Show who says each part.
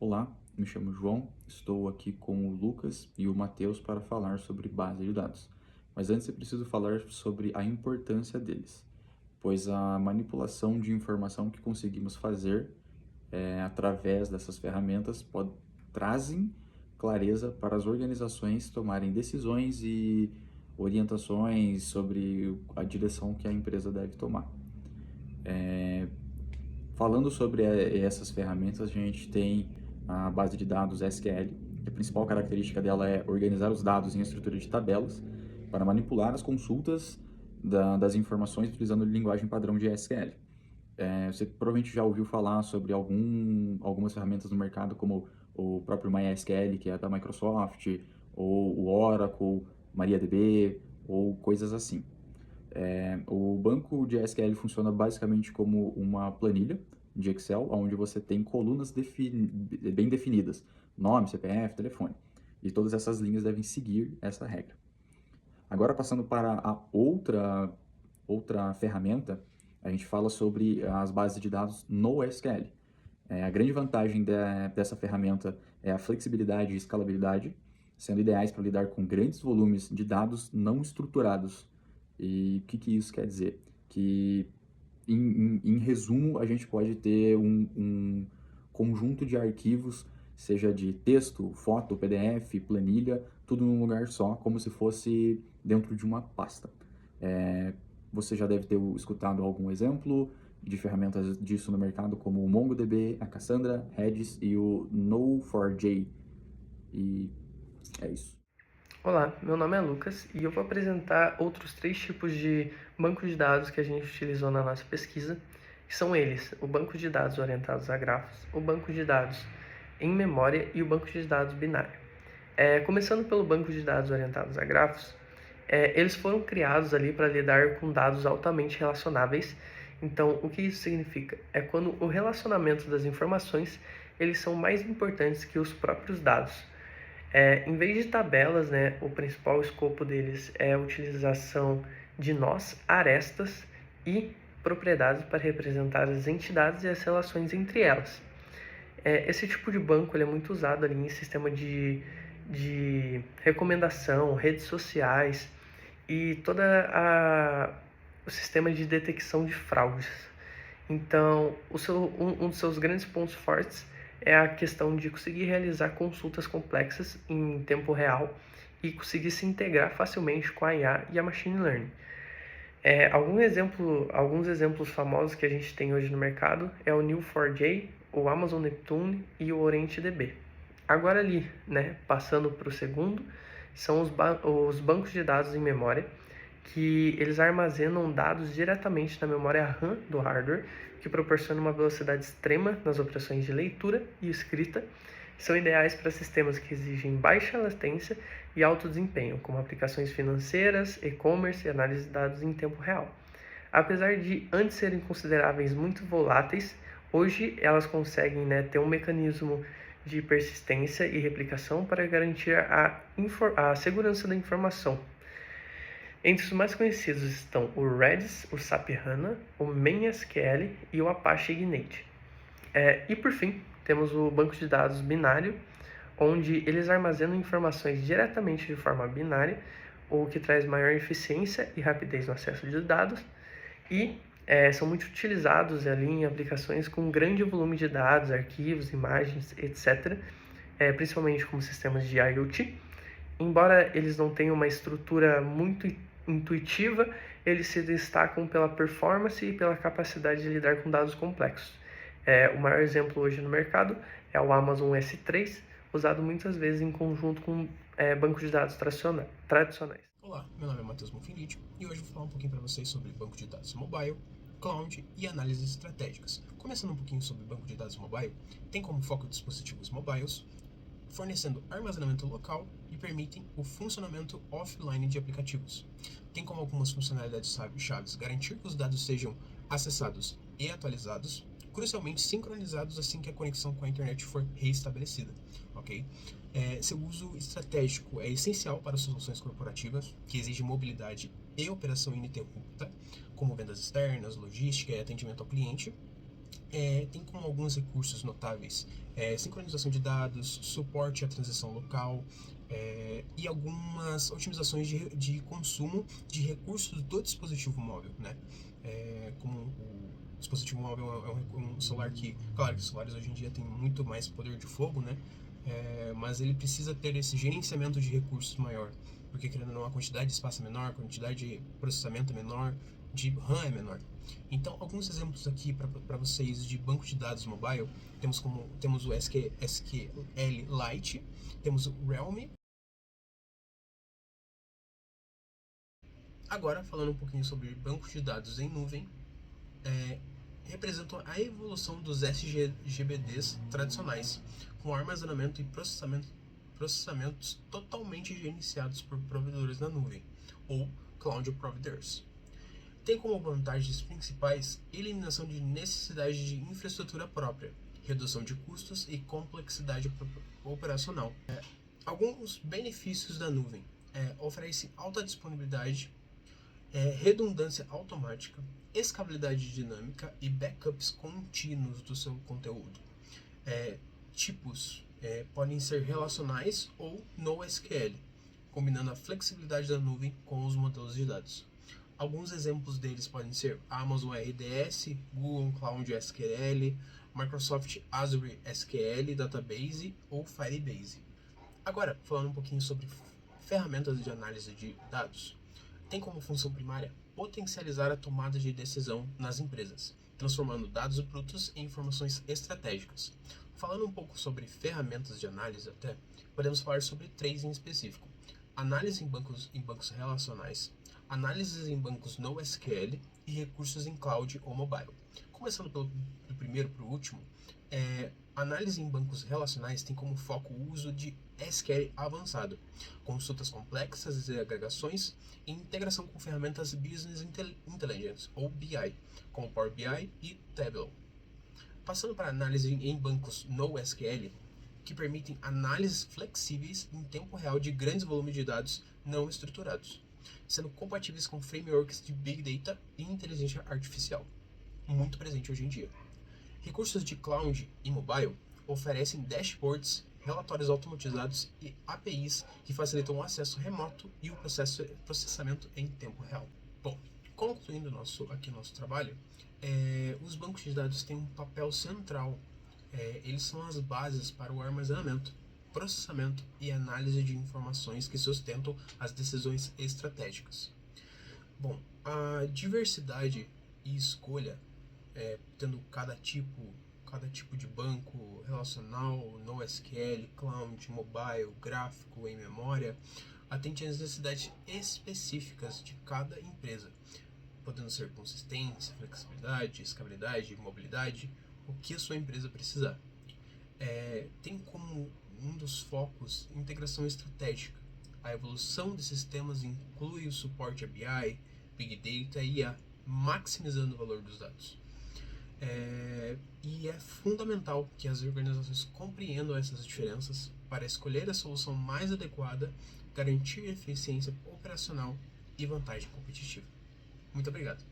Speaker 1: Olá, me chamo João, estou aqui com o Lucas e o Matheus para falar sobre base de dados. Mas antes eu preciso falar sobre a importância deles, pois a manipulação de informação que conseguimos fazer através dessas ferramentas trazem clareza para as organizações tomarem decisões e orientações sobre a direção que a empresa deve tomar. Falando sobre essas ferramentas, a gente tem a base de dados SQL, que a principal característica dela é organizar os dados em estrutura de tabelas para manipular as consultas das informações utilizando linguagem padrão de SQL. Você provavelmente já ouviu falar sobre algumas ferramentas no mercado, como o próprio MySQL, que é da Microsoft, ou o Oracle, MariaDB, ou coisas assim. O banco de SQL funciona basicamente como uma planilha de Excel, onde você tem colunas bem definidas, nome, CPF, telefone. E todas essas linhas devem seguir essa regra. Agora, passando para a outra ferramenta, a gente fala sobre as bases de dados no SQL. A grande vantagem dessa ferramenta é a flexibilidade e escalabilidade, sendo ideais para lidar com grandes volumes de dados não estruturados. E o que isso quer dizer? Que, em resumo, a gente pode ter um conjunto de arquivos, seja de texto, foto, PDF, planilha, tudo num lugar só, como se fosse dentro de uma pasta. Você já deve ter escutado algum exemplo de ferramentas disso no mercado, como o MongoDB, a Cassandra, Redis e o Neo4j. E é isso.
Speaker 2: Olá, meu nome é Lucas e eu vou apresentar outros três tipos de bancos de dados que a gente utilizou na nossa pesquisa, que são eles: o banco de dados orientados a grafos, o banco de dados em memória e o banco de dados binário. Começando pelo banco de dados orientados a grafos, eles foram criados ali para lidar com dados altamente relacionáveis. Então, o que isso significa? É quando o relacionamento das informações eles são mais importantes que os próprios dados. Em vez de tabelas, né, o principal escopo deles é a utilização de nós, arestas e propriedades para representar as entidades e as relações entre elas. Esse tipo de banco ele é muito usado ali em sistema de recomendação, redes sociais e o sistema de detecção de fraudes. Então, um dos seus grandes pontos fortes é a questão de conseguir realizar consultas complexas em tempo real e conseguir se integrar facilmente com a IA e a Machine Learning. Alguns exemplos famosos que a gente tem hoje no mercado é o Neo4j, o Amazon Neptune e o OrientDB. Agora ali, né, passando para o segundo, são os bancos de dados em memória, que eles armazenam dados diretamente na memória RAM do hardware, que proporciona uma velocidade extrema nas operações de leitura e escrita. São ideais para sistemas que exigem baixa latência e alto desempenho, como aplicações financeiras, e-commerce e análise de dados em tempo real. Apesar de antes serem consideráveis muito voláteis, hoje elas conseguem, né, ter um mecanismo de persistência e replicação para garantir a segurança da informação. Entre os mais conhecidos estão o Redis, o SAP HANA, o MainSQL e o Apache Ignite. E por fim, temos o banco de dados binário, onde eles armazenam informações diretamente de forma binária, o que traz maior eficiência e rapidez no acesso de dados, e são muito utilizados ali em aplicações com grande volume de dados, arquivos, imagens, etc., principalmente como sistemas de IoT. Embora eles não tenham uma estrutura muito intuitiva, eles se destacam pela performance e pela capacidade de lidar com dados complexos. O maior exemplo hoje no mercado é o Amazon S3, usado muitas vezes em conjunto com bancos de dados tradicionais.
Speaker 3: Olá, meu nome é Matheus Monfinite e hoje vou falar um pouquinho para vocês sobre banco de dados mobile, cloud e análises estratégicas. Começando um pouquinho sobre banco de dados mobile, tem como foco dispositivos mobiles, fornecendo armazenamento local e permitem o funcionamento offline de aplicativos. Tem como algumas funcionalidades chaves garantir que os dados sejam acessados e atualizados, crucialmente sincronizados assim que a conexão com a internet for reestabelecida, ok? Seu uso estratégico é essencial para soluções corporativas, que exigem mobilidade e operação ininterrupta, como vendas externas, logística e atendimento ao cliente. Tem como alguns recursos notáveis sincronização de dados, suporte à transição local e algumas otimizações de consumo de recursos do dispositivo móvel, né? Como o dispositivo móvel é um celular que, claro que os celulares hoje em dia têm muito mais poder de fogo, né? Mas ele precisa ter esse gerenciamento de recursos maior, porque querendo ou não, a quantidade de espaço é menor, a quantidade de processamento é menor, de RAM é menor. Então, alguns exemplos aqui para vocês de banco de dados mobile, temos o SQL temos o Realm. Agora, falando um pouquinho sobre bancos de dados em nuvem, representam a evolução dos SGBDs tradicionais, com armazenamento e processamentos totalmente gerenciados por provedores na nuvem, ou Cloud Providers. Tem como vantagens principais eliminação de necessidade de infraestrutura própria, redução de custos e complexidade operacional. Alguns benefícios da nuvem: oferece alta disponibilidade, redundância automática, escalabilidade dinâmica e backups contínuos do seu conteúdo. Tipos podem ser relacionais ou NoSQL, combinando a flexibilidade da nuvem com os modelos de dados. Alguns exemplos deles podem ser Amazon RDS, Google Cloud SQL, Microsoft Azure SQL Database ou Firebase. Agora, falando um pouquinho sobre ferramentas de análise de dados, tem como função primária potencializar a tomada de decisão nas empresas, transformando dados brutos em informações estratégicas. Falando um pouco sobre ferramentas de análise até, podemos falar sobre 3 em específico: análise em bancos relacionais, análises em bancos NoSQL e recursos em cloud ou mobile. Começando do primeiro para o último, análise em bancos relacionais tem como foco o uso de SQL avançado, consultas complexas e agregações e integração com ferramentas Business Intelligence ou BI, como Power BI e Tableau. Passando para análise em bancos NoSQL, que permitem análises flexíveis em tempo real de grandes volumes de dados não estruturados, sendo compatíveis com frameworks de Big Data e inteligência artificial, muito presente hoje em dia. Recursos de cloud e mobile oferecem dashboards, relatórios automatizados e APIs que facilitam o acesso remoto e o processamento em tempo real. Bom, concluindo nosso trabalho, os bancos de dados têm um papel central. Eles são as bases para o armazenamento, processamento e análise de informações que sustentam as decisões estratégicas. Bom, a diversidade e escolha, tendo cada tipo de banco relacional, NoSQL, Cloud, Mobile, gráfico, em memória, atende às necessidades específicas de cada empresa, podendo ser consistência, flexibilidade, escalabilidade, mobilidade, o que a sua empresa precisar. Tem como um dos focos integração estratégica. A evolução de sistemas inclui o suporte a BI, Big Data e IA, maximizando o valor dos dados. E é fundamental que as organizações compreendam essas diferenças para escolher a solução mais adequada, garantir eficiência operacional e vantagem competitiva. Muito obrigado.